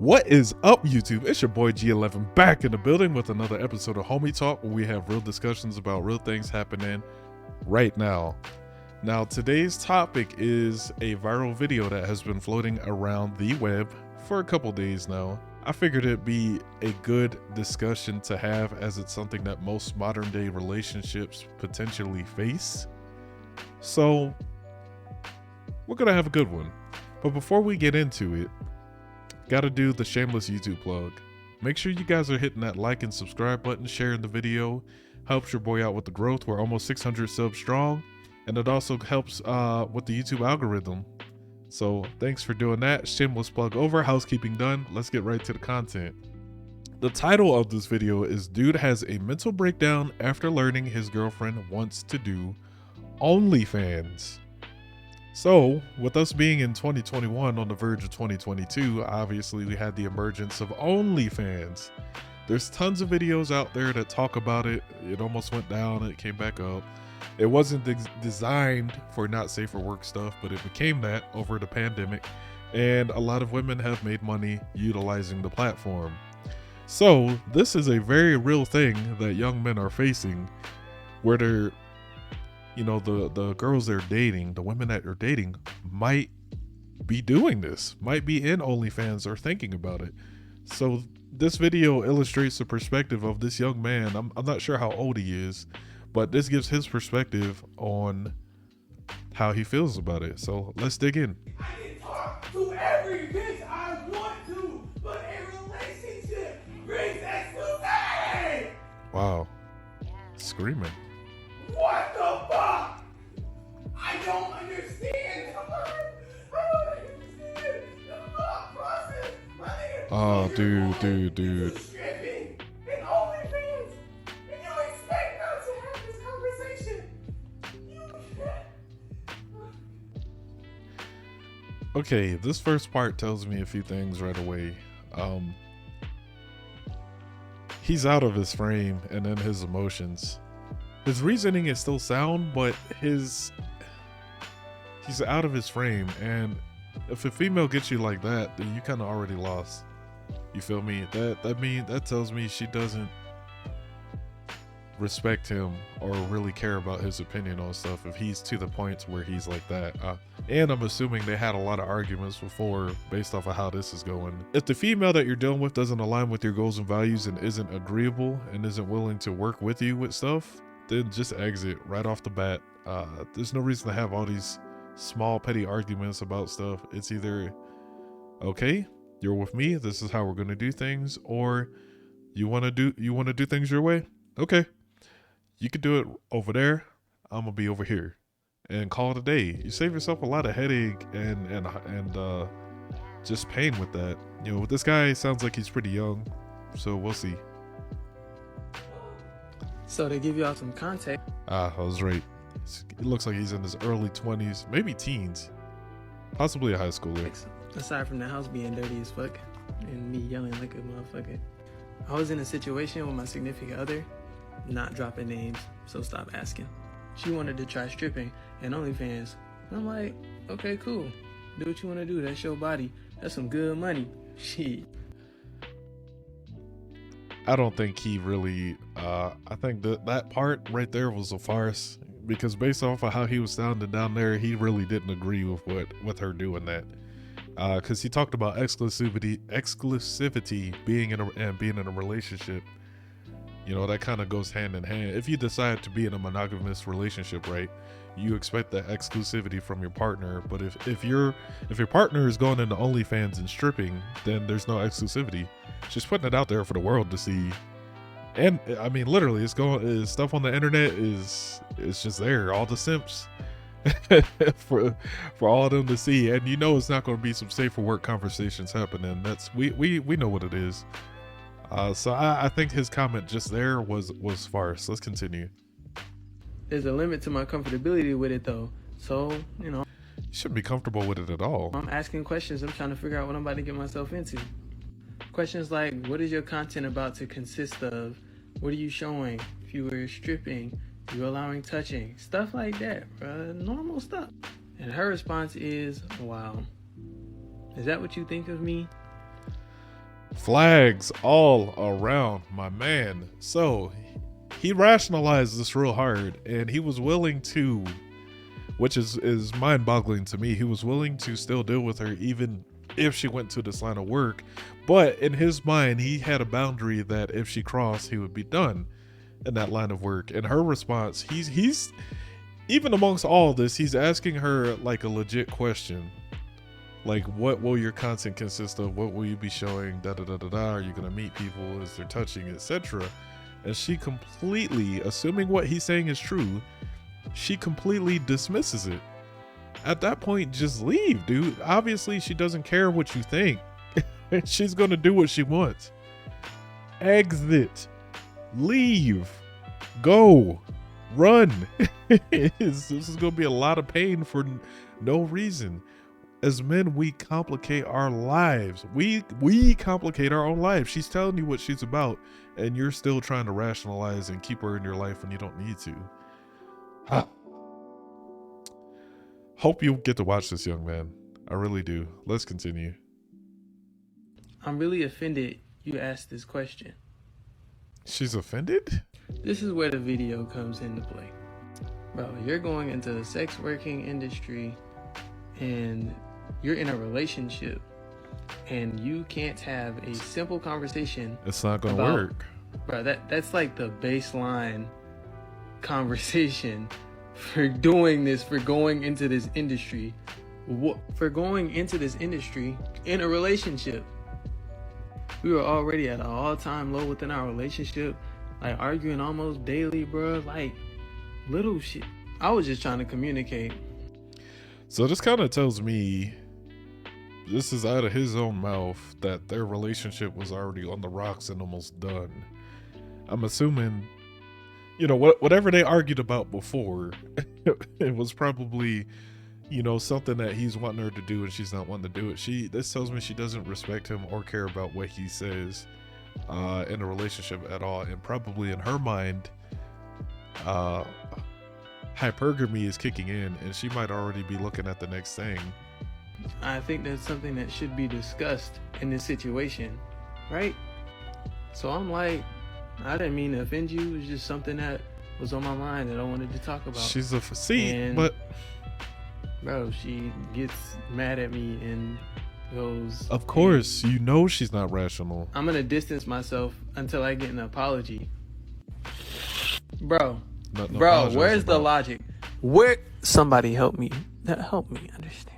What is up, YouTube? It's your boy G11 back in the building with another episode of Homie Talk, where we have real discussions about real things happening right now. Now, today's topic is a viral video that has been floating around the web for a couple days now. I figured it'd be a good discussion to have, as it's something that most modern day relationships potentially face. So we're gonna have a good one. But before we get into it, gotta do the shameless YouTube plug. Make sure you guys are hitting that like and subscribe button, sharing the video. Helps your boy out with the growth. We're almost 600 subs strong, and it also helps with the YouTube algorithm. So thanks for doing that. Shameless plug over, housekeeping done. Let's get right to the content. The title of this video is Dude Has a Mental Breakdown After Learning His Girlfriend Wants to Do OnlyFans. So, with us being in 2021 on the verge of 2022, obviously we had the emergence of OnlyFans. There's tons of videos out there that talk about it. It almost went down, it came back up. It wasn't designed for not safe for work stuff, but it became that over the pandemic, and a lot of women have made money utilizing the platform. So, this is a very real thing that young men are facing, where they're, you know, the girls they're dating, the women that they're dating might be doing this, might be in OnlyFans or thinking about it. So this video illustrates the perspective of this young man. I'm not sure how old he is, but this gives his perspective on how he feels about it. So let's dig in. I can talk to every bitch I want to, but a relationship brings exclusivity. Wow. Screaming. What the fuck? I don't understand. Come on. I don't understand the thought process. My nigga, Oh, you're dude. stripping and OnlyFans, and you expect not to have this conversation. You Okay, this first part tells me a few things right away. He's out of his frame and in his emotions. His reasoning is still sound, but he's out of his frame, and if a female gets you like that, then you kind of already lost. You feel me? That tells me she doesn't respect him or really care about his opinion on stuff if he's to the point where he's like that. And I'm assuming they had a lot of arguments before based off of how this is going. If the female that you're dealing with doesn't align with your goals and values and isn't agreeable and isn't willing to work with you with stuff, then just exit right off the bat. There's no reason to have all these small petty arguments about stuff. It's either, okay, you're with me, this is how we're gonna do things, or you wanna do things your way. Okay, you could do it over there, I'm gonna be over here, and call it a day. You save yourself a lot of headache and just pain with that. You know, this guy sounds like he's pretty young, so we'll see. So to give y'all some context. I was right. It looks like he's in his early 20s, maybe teens, possibly a high schooler. Aside from the house being dirty as fuck and me yelling like a motherfucker, I was in a situation with my significant other, not dropping names, so stop asking. She wanted to try stripping and OnlyFans. And I'm like, okay, cool. Do what you want to do. That's your body. That's some good money. Shit. I don't think he really, I think that part right there was a farce, because based off of how he was sounding down there, he really didn't agree with her doing that. Because he talked about exclusivity being in a relationship. You know, that kind of goes hand in hand. If you decide to be in a monogamous relationship, right, you expect that exclusivity from your partner. But if your partner is going into OnlyFans and stripping, then there's no exclusivity. Just putting it out there for the world to see. And I mean, literally, stuff on the internet is just there. All the simps for all of them to see, and you know it's not going to be some safe for work conversations happening. That's we know what it is. So I think his comment just there was farce. Let's continue. There's a limit to my comfortability with it though. So, you know, You shouldn't be comfortable with it at all. I'm asking questions. I'm trying to figure out what I'm about to get myself into. Questions like, what is your content about to consist of? What are you showing? If you were stripping, if you were allowing touching, stuff like that, bro. Normal stuff. And her response is, wow. Is that what you think of me? Flags all around, my man. So he rationalized this real hard, and he was willing to, which is mind-boggling to me. He was willing to still deal with her even if she went to this line of work, but in his mind, he had a boundary that if she crossed, he would be done in that line of work. And her response, he's even amongst all this, he's asking her like a legit question. Like, what will your content consist of? What will you be showing? Da da da da da. Are you gonna meet people? Is there touching, etc.? And she completely, assuming what he's saying is true, she completely dismisses it. At that point, just leave, dude. Obviously, she doesn't care what you think. She's gonna do what she wants. Exit. Leave. Go. Run. This is gonna be a lot of pain for no reason. As men, we complicate our lives. We complicate our own lives. She's telling you what she's about, and you're still trying to rationalize and keep her in your life when you don't need to. Huh. Hope you get to watch this, young man. I really do. Let's continue. I'm really offended you asked this question. She's offended? This is where the video comes into play. Bro, you're going into the sex working industry and you're in a relationship and you can't have a simple conversation. It's not gonna work. Bro, that's like the baseline conversation for doing this, for going into this industry. For going into this industry in a relationship. We were already at an all-time low within our relationship, like arguing almost daily, bro. Like little shit. I was just trying to communicate. So this kind of tells me, this is out of his own mouth, that their relationship was already on the rocks and almost done. I'm assuming, you know, whatever they argued about before, it was probably, you know, something that he's wanting her to do and she's not wanting to do it. This tells me she doesn't respect him or care about what he says in a relationship at all. And probably in her mind, hypergamy is kicking in and she might already be looking at the next thing. I think that's something that should be discussed in this situation, right? So I'm like, I didn't mean to offend you. It was just something that was on my mind that I wanted to talk about. She's but bro, she gets mad at me and goes, of course, you know she's not rational. I'm gonna distance myself until I get an apology. Bro, where's the logic? Where somebody help me understand.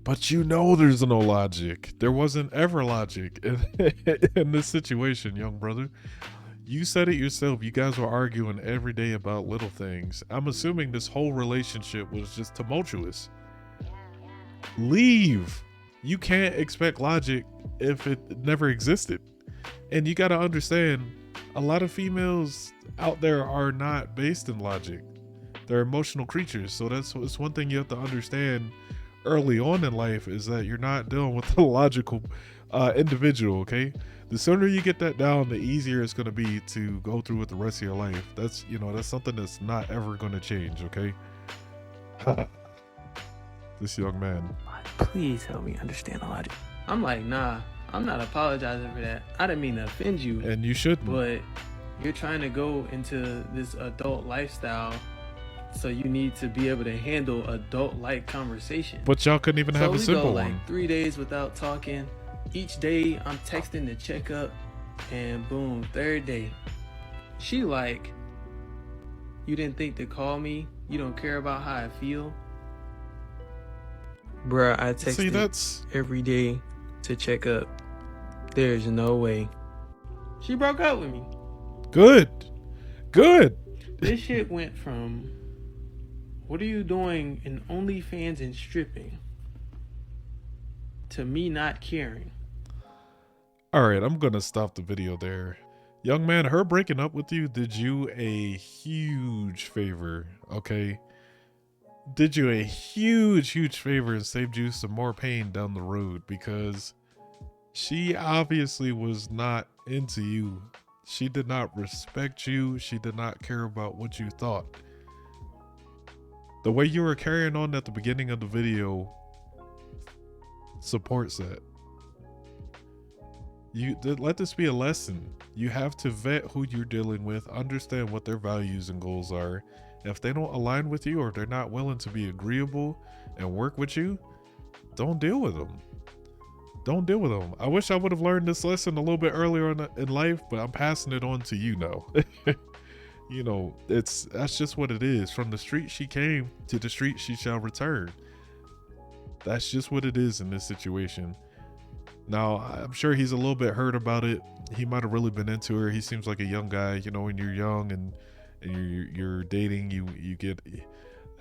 But you know there's no logic. There wasn't ever logic in this situation, young brother. You said it yourself. You guys were arguing every day about little things. I'm assuming this whole relationship was just tumultuous. Leave. You can't expect logic if it never existed. And you got to understand, a lot of females out there are not based in logic. They're emotional creatures. So it's one thing you have to understand early on in life, is that you're not dealing with a logical individual, okay? The sooner you get that down, the easier it's going to be to go through with the rest of your life. That's something that's not ever going to change, okay? This young man. Please help me understand the logic. I'm like, nah, I'm not apologizing for that. I didn't mean to offend you. And you shouldn't. But you're trying to go into this adult lifestyle, so you need to be able to handle adult-like conversation. But y'all couldn't even have a simple one. So we go like 3 days without talking. Each day I'm texting to check up, and boom, third day. She like, you didn't think to call me? You don't care about how I feel? Bruh, I texted every day to check up. There's no way. She broke up with me. Good. This shit went from, what are you doing in OnlyFans and stripping, to me not caring. All right, I'm going to stop the video there. Young man, her breaking up with you did you a huge favor, okay? Did you a huge favor and saved you some more pain down the road, because she obviously was not into you. She did not respect you. She did not care about what you thought. The way you were carrying on at the beginning of the video supports that. let this be a lesson. You have to vet who you're dealing with, understand what their values and goals are. If they don't align with you or they're not willing to be agreeable and work with you, don't deal with them. Don't deal with them. I wish I would have learned this lesson a little bit earlier in life, but I'm passing it on to you now. You know, that's just what it is. From the street she came, to the street she shall return. That's just what it is in this situation. Now, I'm sure he's a little bit hurt about it. He might have really been into her. He seems like a young guy. You know, when you're young and you're dating, you get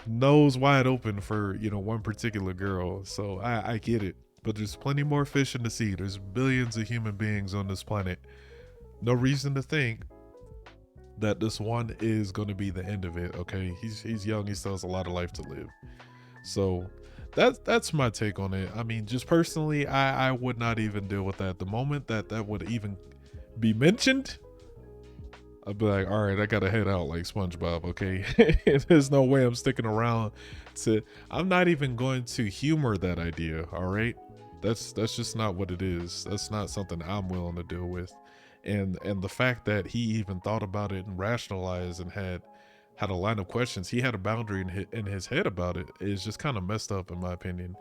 nose wide open for, you know, one particular girl. So I get it. But there's plenty more fish in the sea. There's billions of human beings on this planet. No reason to think that this one is going to be the end of it. Okay, he's young. He still has a lot of life to live. So that's my take on it. I mean, just personally, I would not even deal with that. The moment that would even be mentioned, I'd be like, all right, I gotta head out like SpongeBob. Okay, there's no way I'm sticking around I'm not even going to humor that idea. All right, that's just not what it is. That's not something I'm willing to deal with. And the fact that he even thought about it and rationalized and had a line of questions, he had a boundary in his head about it, is just kind of messed up in my opinion.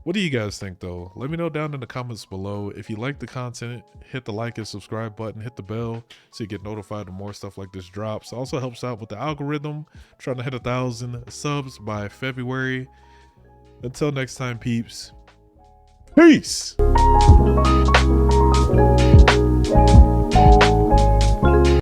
What do you guys think though? Let me know down in the comments below. If you like the content, hit the like and subscribe button, hit the bell so you get notified when more stuff like this drops. Also helps out with the algorithm, trying to hit 1,000 subs by February. Until next time, peeps, peace.